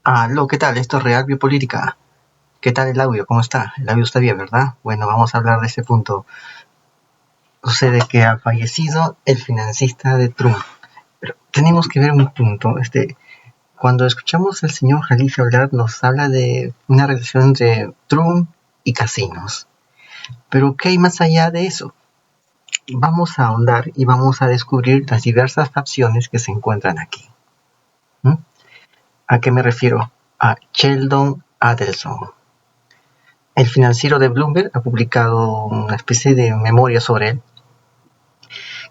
Aló, ¿qué tal? Esto es Real Biopolítica. ¿Qué tal el audio? ¿Cómo está? El audio está bien, ¿verdad? Bueno, vamos a hablar de este punto. Sucede que ha fallecido el financista de Trump. Pero tenemos que ver un punto. Cuando escuchamos al señor Jalife hablar, nos habla de una relación entre Trump y casinos. Pero ¿qué hay más allá de eso? Vamos a ahondar y vamos a descubrir las diversas facciones que se encuentran aquí. ¿Mm? ¿A qué me refiero? A Sheldon Adelson. El financiero de Bloomberg ha publicado una especie de memoria sobre él.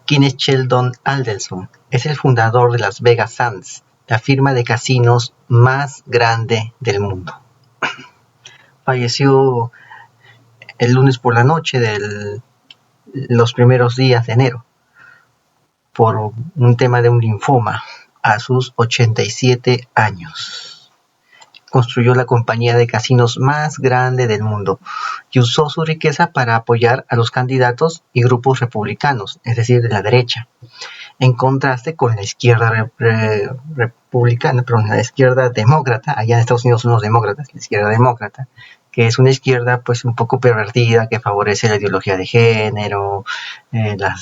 ¿Quién es Sheldon Adelson? Es el fundador de Las Vegas Sands, la firma de casinos más grande del mundo. Falleció el lunes por la noche de los primeros días de enero por un tema de un linfoma a sus 87 años. Construyó la compañía de casinos más grande del mundo y usó su riqueza para apoyar a los candidatos y grupos republicanos, es decir, de la derecha, en contraste con la izquierda republicana, perdón, la izquierda demócrata. Allá en Estados Unidos son los demócratas, la izquierda demócrata, que es una izquierda pues un poco pervertida, que favorece la ideología de género, la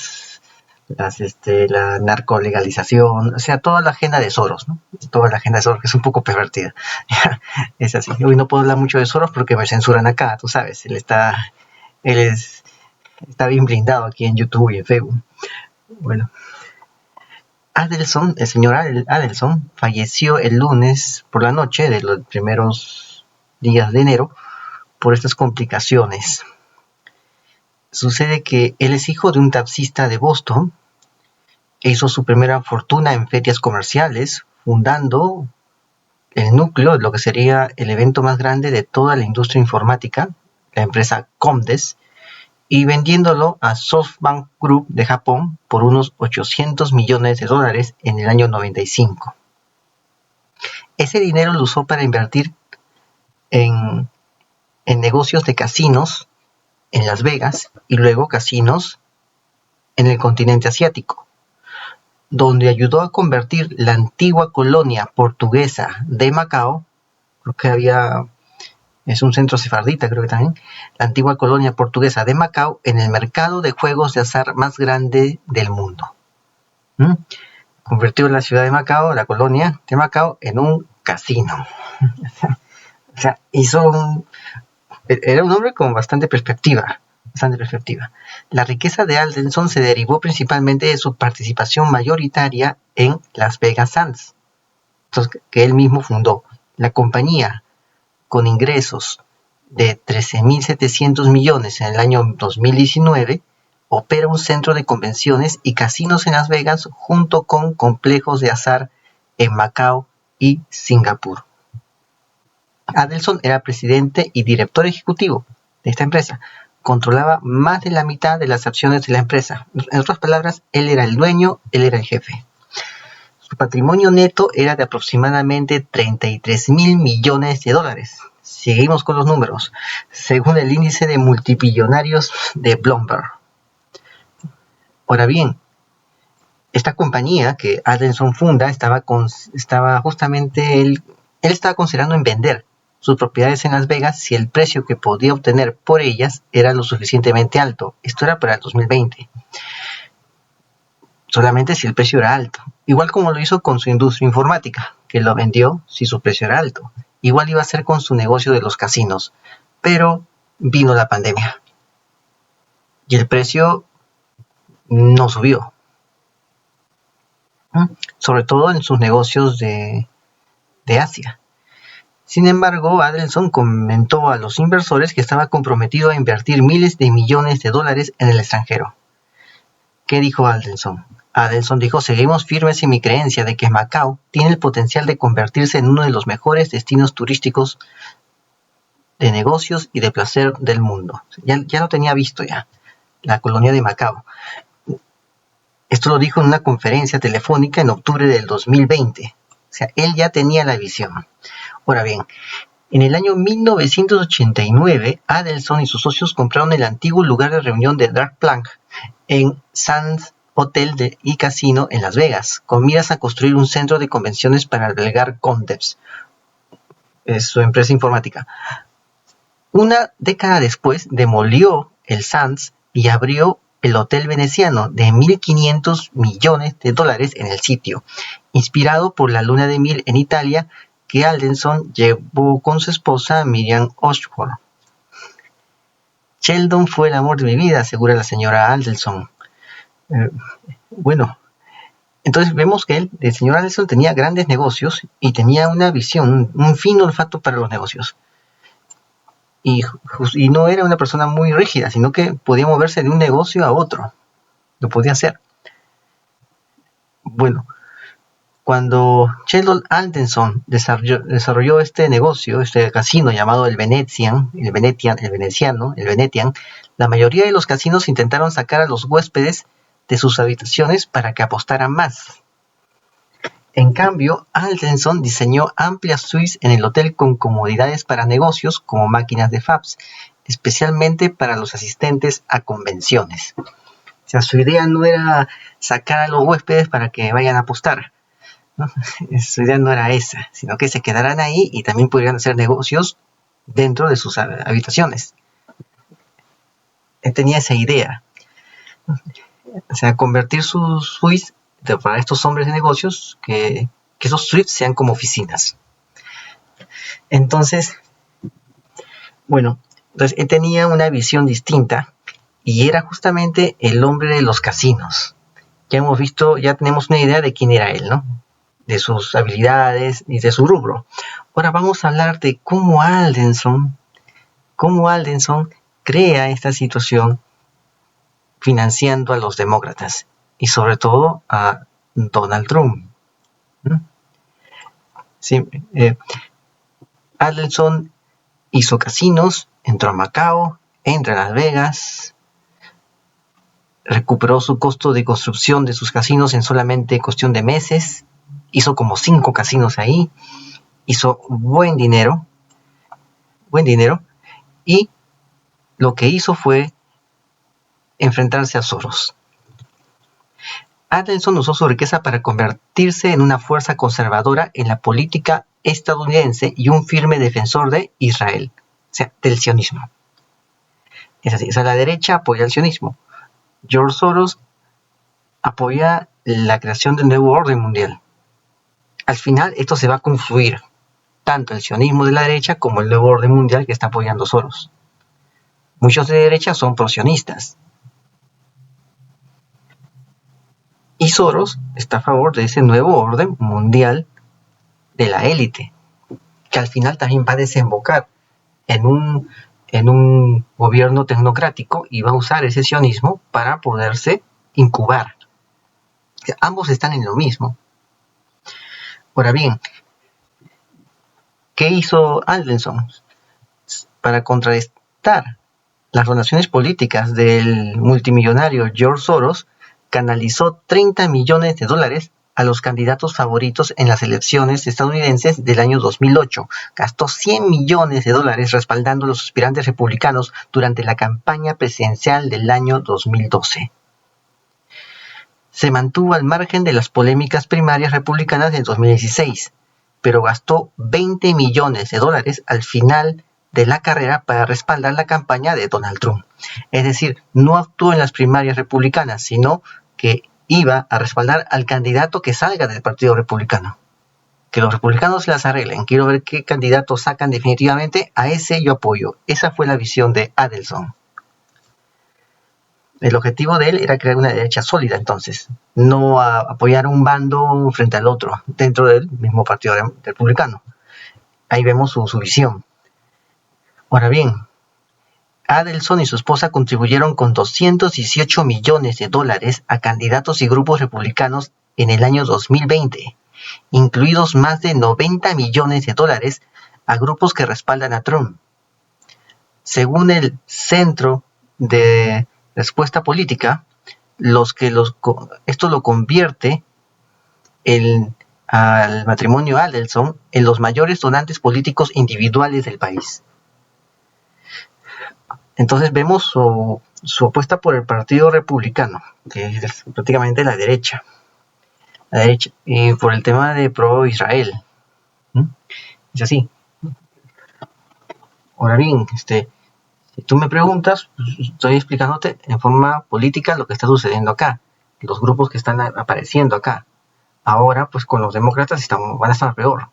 narcolegalización, o sea, toda la agenda de Soros, ¿no? Toda la agenda de Soros, que es un poco pervertida. Es así. Hoy no puedo hablar mucho de Soros porque me censuran acá, tú sabes, está bien blindado aquí en YouTube y en Facebook. Bueno, el señor Adelson, falleció el lunes por la noche de los primeros días de enero por estas complicaciones. Sucede que él es hijo de un taxista de Boston. Hizo su primera fortuna en ferias comerciales, fundando el núcleo de lo que sería el evento más grande de toda la industria informática, la empresa Comdes, y vendiéndolo a SoftBank Group de Japón por unos $800 millones en el año 95. Ese dinero lo usó para invertir en negocios de casinos en Las Vegas y luego casinos en el continente asiático, donde ayudó a convertir la antigua colonia portuguesa de Macao. Creo que es un centro sefardita, creo que también, la antigua colonia portuguesa de Macao, en el mercado de juegos de azar más grande del mundo. Convirtió la ciudad de Macao, la colonia de Macao, en un casino. O sea, era un hombre con bastante perspectiva. La riqueza de Adelson se derivó principalmente de su participación mayoritaria en Las Vegas Sands, que él mismo fundó. La compañía, con ingresos de 13.700 millones en el año 2019, opera un centro de convenciones y casinos en Las Vegas junto con complejos de azar en Macao y Singapur. Adelson era presidente y director ejecutivo de esta empresa. Controlaba más de la mitad de las acciones de la empresa. En otras palabras, él era el dueño, él era el jefe. Su patrimonio neto era de aproximadamente $33,000 millones. Seguimos con los números, según el índice de multimillonarios de Bloomberg. Ahora bien, esta compañía que Adelson funda estaba justamente él estaba considerando en vender sus propiedades en Las Vegas si el precio que podía obtener por ellas era lo suficientemente alto. Esto era para el 2020. Solamente si el precio era alto. Igual como lo hizo con su industria informática, que lo vendió si su precio era alto. Igual iba a ser con su negocio de los casinos. Pero vino la pandemia. Y el precio no subió. Sobre todo en sus negocios de Asia. Sin embargo, Adelson comentó a los inversores que estaba comprometido a invertir miles de millones de dólares en el extranjero. ¿Qué dijo Adelson? Adelson dijo: seguimos firmes en mi creencia de que Macao tiene el potencial de convertirse en uno de los mejores destinos turísticos de negocios y de placer del mundo. Ya lo tenía visto ya, la colonia de Macao. Esto lo dijo en una conferencia telefónica en octubre del 2020. O sea, él ya tenía la visión. Ahora bien, en el año 1989, Adelson y sus socios compraron el antiguo lugar de reunión de Dark Plank en Sands Hotel y Casino en Las Vegas, con miras a construir un centro de convenciones para albergar Comdes, es su empresa informática. Una década después demolió el Sands y abrió el Hotel Veneciano de $1.500 millones en el sitio, inspirado por la luna de miel en Italia que Aldenson llevó con su esposa Miriam Osborne. Sheldon fue el amor de mi vida, asegura la señora Aldenson. Bueno, entonces vemos que el señor Aldenson tenía grandes negocios y tenía una visión, un fino olfato para los negocios. Y no era una persona muy rígida, sino que podía moverse de un negocio a otro. Lo podía hacer. Bueno, cuando Sheldon Aldenson desarrolló este negocio, este casino llamado el Venetian, la mayoría de los casinos intentaron sacar a los huéspedes de sus habitaciones para que apostaran más. En cambio, Aldenson diseñó amplias suites en el hotel con comodidades para negocios como máquinas de fax, especialmente para los asistentes a convenciones. O sea, su idea no era sacar a los huéspedes para que vayan a apostar, ¿no? Su idea no era esa, sino que se quedaran ahí y también pudieran hacer negocios dentro de sus habitaciones. Él tenía esa idea. O sea, convertir sus suites para estos hombres de negocios, que esos suites sean como oficinas. Entonces, él tenía una visión distinta y era justamente el hombre de los casinos. Ya tenemos una idea de quién era él, ¿no? De sus habilidades y de su rubro. Ahora vamos a hablar de cómo Aldenson crea esta situación financiando a los demócratas y sobre todo a Donald Trump. Sí, Aldenson hizo casinos, entró a Macao, entra a Las Vegas, recuperó su costo de construcción de sus casinos en solamente cuestión de meses, hizo como 5 casinos ahí, hizo buen dinero, y lo que hizo fue enfrentarse a Soros. Aldenson usó su riqueza para convertirse en una fuerza conservadora en la política estadounidense y un firme defensor de Israel, o sea, del sionismo. Es así, o sea, la derecha apoya el sionismo. George Soros apoya la creación del nuevo orden mundial. Al final, esto se va a confluir, tanto el sionismo de la derecha como el nuevo orden mundial que está apoyando Soros. Muchos de derecha son pro-sionistas. Y Soros está a favor de ese nuevo orden mundial de la élite, que al final también va a desembocar en un gobierno tecnocrático y va a usar ese sionismo para poderse incubar. O sea, ambos están en lo mismo. Ahora bien, ¿qué hizo Aldenson? Para contrarrestar las donaciones políticas del multimillonario George Soros, canalizó $30 millones a los candidatos favoritos en las elecciones estadounidenses del año 2008. Gastó $100 millones respaldando a los aspirantes republicanos durante la campaña presidencial del año 2012. Se mantuvo al margen de las polémicas primarias republicanas del 2016, pero gastó $20 millones al final de la carrera para respaldar la campaña de Donald Trump. Es decir, no actuó en las primarias republicanas, sino que iba a respaldar al candidato que salga del Partido Republicano. Que los republicanos se las arreglen. Quiero ver qué candidato sacan definitivamente. A ese yo apoyo. Esa fue la visión de Aldenson. El objetivo de él era crear una derecha sólida, entonces. No apoyar a un bando frente al otro, dentro del mismo Partido Republicano. Ahí vemos su visión. Ahora bien, Aldenson y su esposa contribuyeron con $218 millones a candidatos y grupos republicanos en el año 2020, incluidos más de $90 millones a grupos que respaldan a Trump. Según el Centro de Respuesta Política, esto lo convierte al matrimonio Aldenson en los mayores donantes políticos individuales del país. Entonces vemos su apuesta por el Partido Republicano, que es prácticamente la derecha, y por el tema de pro-Israel. Es así. Ahora bien, si tú me preguntas, pues, estoy explicándote en forma política lo que está sucediendo acá, los grupos que están apareciendo acá. Ahora, pues con los demócratas van a estar peor.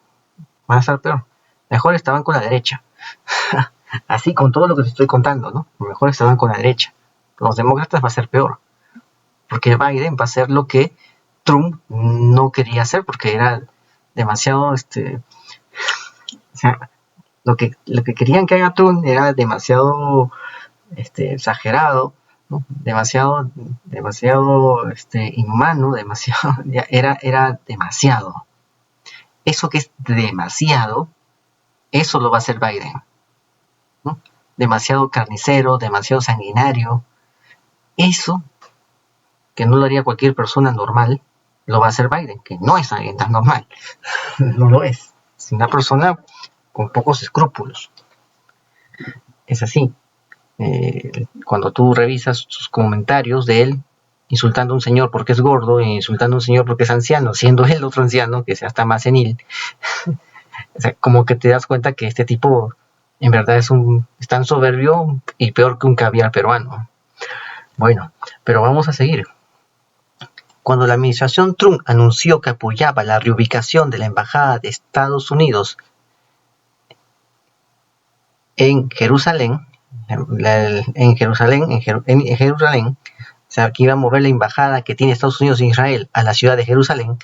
Mejor estaban con la derecha. Así con todo lo que te estoy contando, ¿no? Mejor estaban con la derecha. Los demócratas va a ser peor. Porque Biden va a hacer lo que Trump no quería hacer, porque era demasiado, lo que querían que haga Trump era demasiado exagerado, ¿no? demasiado inhumano, era demasiado. Eso que es demasiado, eso lo va a hacer Biden, ¿no? Demasiado carnicero, demasiado sanguinario. Eso que no lo haría cualquier persona normal, lo va a hacer Biden, que no es alguien tan normal. No lo es. Es una persona con pocos escrúpulos. Es así. Cuando tú revisas sus comentarios de él, insultando a un señor porque es gordo, e insultando a un señor porque es anciano, siendo él otro anciano, que sea hasta más senil, o sea, como que te das cuenta que este tipo en verdad es tan soberbio y peor que un caviar peruano. Bueno, pero vamos a seguir. Cuando la administración Trump anunció que apoyaba la reubicación de la Embajada de Estados Unidos en Jerusalén, o sea, que iba a mover la embajada que tiene Estados Unidos en Israel a la ciudad de Jerusalén,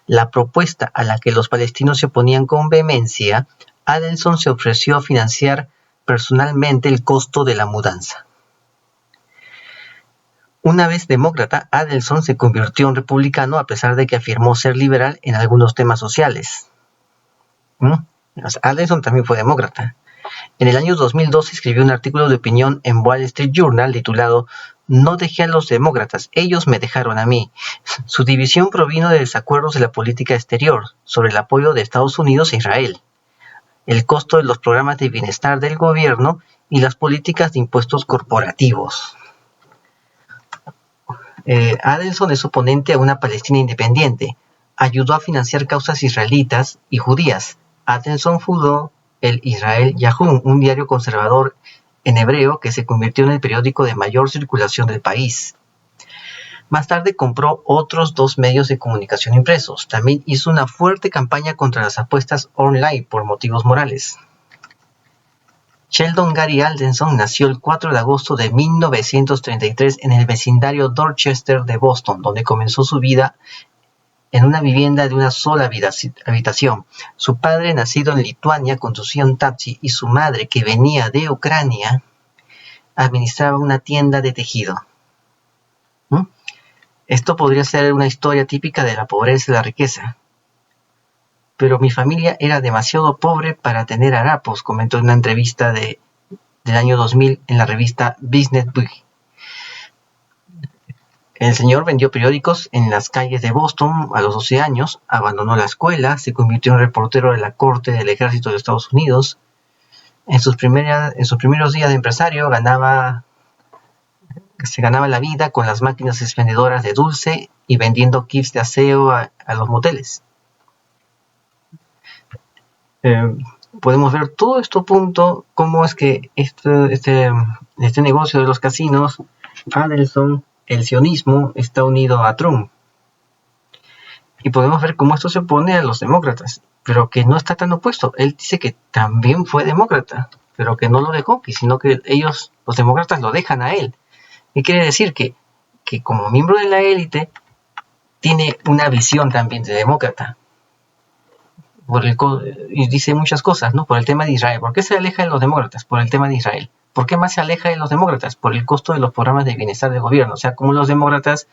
la propuesta a la que los palestinos se oponían con vehemencia, Adelson se ofreció a financiar personalmente el costo de la mudanza. Una vez demócrata, Adelson se convirtió en republicano a pesar de que afirmó ser liberal en algunos temas sociales. Adelson también fue demócrata. En el año 2012 escribió un artículo de opinión en Wall Street Journal titulado "No dejé a los demócratas, ellos me dejaron a mí". Su división provino de desacuerdos de la política exterior sobre el apoyo de Estados Unidos a Israel, el costo de los programas de bienestar del gobierno y las políticas de impuestos corporativos. Adelson es oponente a una Palestina independiente. Ayudó a financiar causas israelitas y judías. Adelson fundó el Israel Yahum, un diario conservador en hebreo que se convirtió en el periódico de mayor circulación del país. Más tarde compró otros 2 medios de comunicación impresos. También hizo una fuerte campaña contra las apuestas online por motivos morales. Sheldon Gary Adelson nació el 4 de agosto de 1933 en el vecindario Dorchester de Boston, donde comenzó su vida en una vivienda de una sola habitación. Su padre, nacido en Lituania, conducía un taxi y su madre, que venía de Ucrania, administraba una tienda de tejido. Esto podría ser una historia típica de la pobreza y la riqueza. Pero mi familia era demasiado pobre para tener harapos, comentó en una entrevista del año 2000 en la revista Business Week. El señor vendió periódicos en las calles de Boston a los 12 años, abandonó la escuela, se convirtió en reportero de la corte del ejército de Estados Unidos. En sus primeros días de empresario se ganaba la vida con las máquinas expendedoras de dulce y vendiendo kits de aseo a los moteles. Podemos ver todo esto punto, cómo es que este negocio de los casinos, Adelson, el sionismo, está unido a Trump. Y podemos ver cómo esto se opone a los demócratas, pero que no está tan opuesto. Él dice que también fue demócrata, pero que no lo dejó, sino que ellos, los demócratas, lo dejan a él. ¿Qué quiere decir? Que como miembro de la élite, tiene una visión también de demócrata. Y dice muchas cosas, ¿no? Por el tema de Israel. ¿Por qué se aleja de los demócratas? Por el tema de Israel. ¿Por qué más se aleja de los demócratas? Por el costo de los programas de bienestar del gobierno. O sea, cómo los demócratas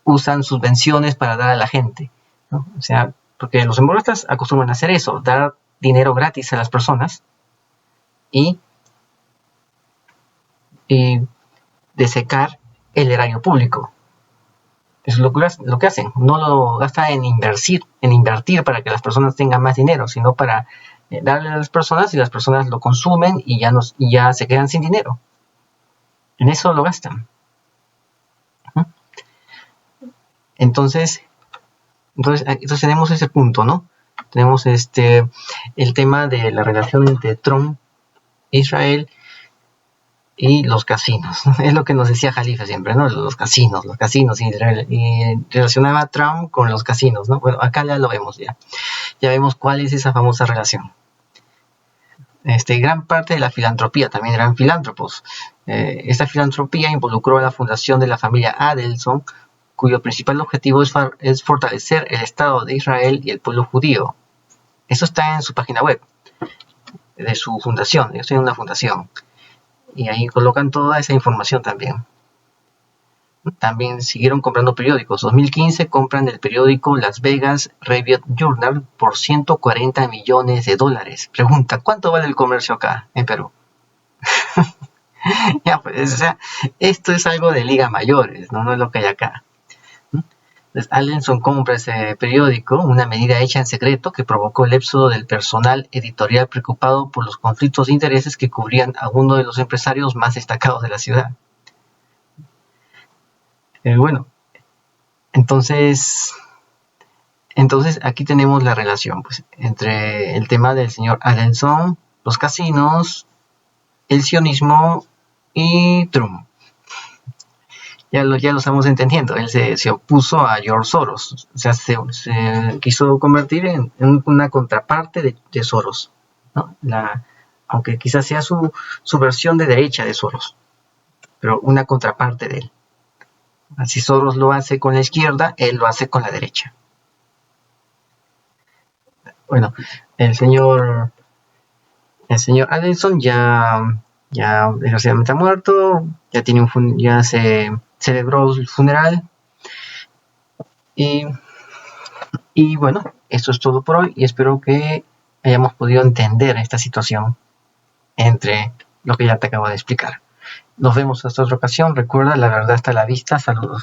usan subvenciones para dar a la gente, ¿no? O sea, porque los demócratas acostumbran a hacer eso, dar dinero gratis a las personas y desecar el erario público. Es lo que hacen. No lo gastan en invertir para que las personas tengan más dinero, sino para darle a las personas y las personas lo consumen y ya se quedan sin dinero. En eso lo gastan. Entonces tenemos ese punto, ¿no? Tenemos el tema de la relación entre Trump Israel y los casinos. Es lo que nos decía Jalife siempre, ¿no? Los casinos, y relacionaba a Trump con los casinos, ¿no? Bueno, acá ya lo vemos ya. Ya vemos cuál es esa famosa relación. Gran parte de la filantropía también eran filántropos. Esta filantropía involucró a la fundación de la familia Adelson, cuyo principal objetivo es fortalecer el Estado de Israel y el pueblo judío. Eso está en su página web, de su fundación. Ellos tienen una fundación. Y ahí colocan toda esa información también. También siguieron comprando periódicos. 2015 compran el periódico Las Vegas Review Journal por $140 millones. Pregunta, ¿cuánto vale el comercio acá en Perú? Ya, pues, o sea, esto es algo de liga mayores, ¿no? No es lo que hay acá. Entonces, Adelson compra ese periódico, una medida hecha en secreto que provocó el éxodo del personal editorial preocupado por los conflictos de intereses que cubrían a uno de los empresarios más destacados de la ciudad. Bueno, entonces aquí tenemos la relación pues, entre el tema del señor Adelson, los casinos, el sionismo y Trump. Ya lo estamos entendiendo. Él se opuso a George Soros. O sea, se quiso convertir en una contraparte de Soros, ¿no? Aunque quizás sea su versión de derecha de Soros, pero una contraparte de él. Si Soros lo hace con la izquierda, él lo hace con la derecha. Bueno, el señor Adelson ya desgraciadamente ha muerto. Ya se celebró el funeral. Y bueno, esto es todo por hoy y espero que hayamos podido entender esta situación entre lo que ya te acabo de explicar. Nos vemos hasta otra ocasión. Recuerda, la verdad está a la vista. Saludos.